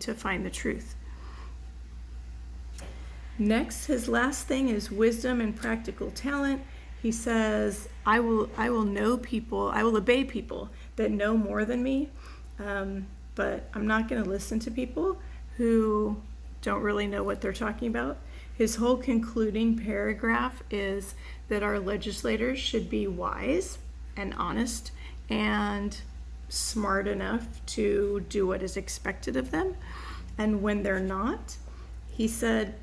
to find the truth. Next, his last thing is wisdom and practical talent. He says, I will obey people that know more than me, but I'm not going to listen to people who don't really know what they're talking about. His whole concluding paragraph is that our legislators should be wise and honest and smart enough to do what is expected of them. And when they're not, he said,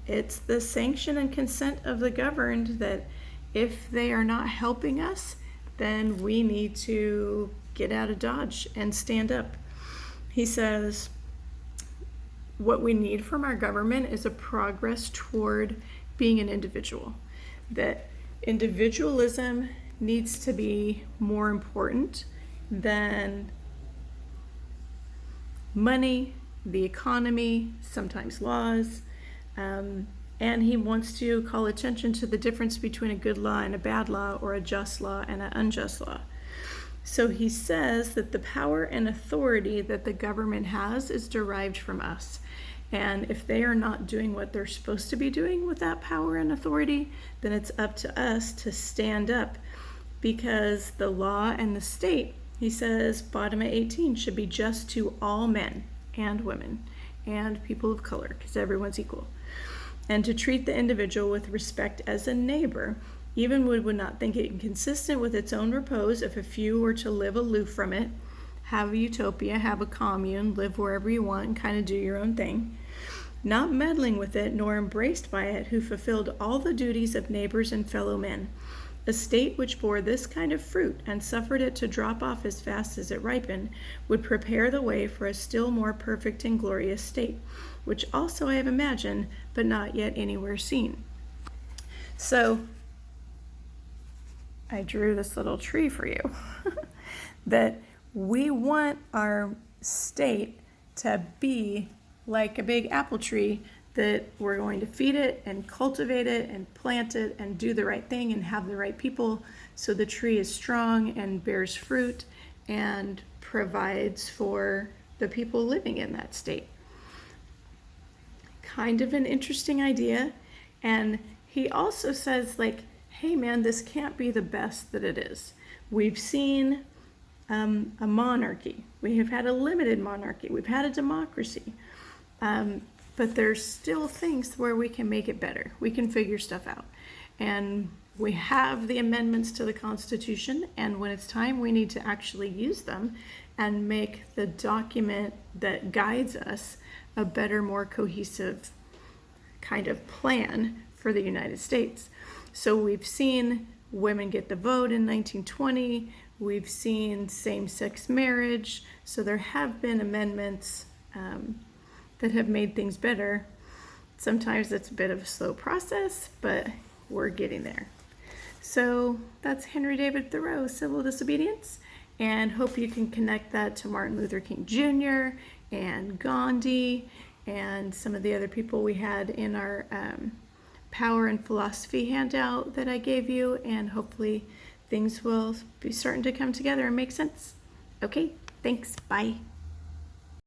it's the sanction and consent of the governed that if they are not helping us, then we need to get out of Dodge and stand up. He says, what we need from our government is a progress toward being an individual. That individualism needs to be more important than money, the economy, sometimes laws. And he wants to call attention to the difference between a good law and a bad law, or a just law and an unjust law. So he says that the power and authority that the government has is derived from us. And if they are not doing what they're supposed to be doing with that power and authority, then it's up to us to stand up, because the law and the state, he says, bottom of 18, should be just to all men and women and people of color, because everyone's equal. And to treat the individual with respect as a neighbor, even would not think it inconsistent with its own repose if a few were to live aloof from it, have a utopia, have a commune, live wherever you want, and kind of do your own thing, not meddling with it nor embraced by it, who fulfilled all the duties of neighbors and fellow men. A state which bore this kind of fruit and suffered it to drop off as fast as it ripened would prepare the way for a still more perfect and glorious state, which also I have imagined, but not yet anywhere seen. So I drew this little tree for you that we want our state to be like a big apple tree, that we're going to feed it and cultivate it and plant it and do the right thing and have the right people, so the tree is strong and bears fruit and provides for the people living in that state. Kind of an interesting idea. And he also says, like, hey man, this can't be the best that it is. We've seen a monarchy. We have had a limited monarchy. We've had a democracy. But there's still things where we can make it better. We can figure stuff out. And we have the amendments to the Constitution, and when it's time, we need to actually use them and make the document that guides us a better, more cohesive kind of plan for the United States. So we've seen women get the vote in 1920. We've seen same-sex marriage. So there have been amendments that have made things better. Sometimes it's a bit of a slow process, but we're getting there. So that's Henry David Thoreau, Civil Disobedience, and hope you can connect that to Martin Luther King Jr. and Gandhi and some of the other people we had in our Power and Philosophy handout that I gave you, and hopefully things will be starting to come together and make sense. Okay, thanks, bye.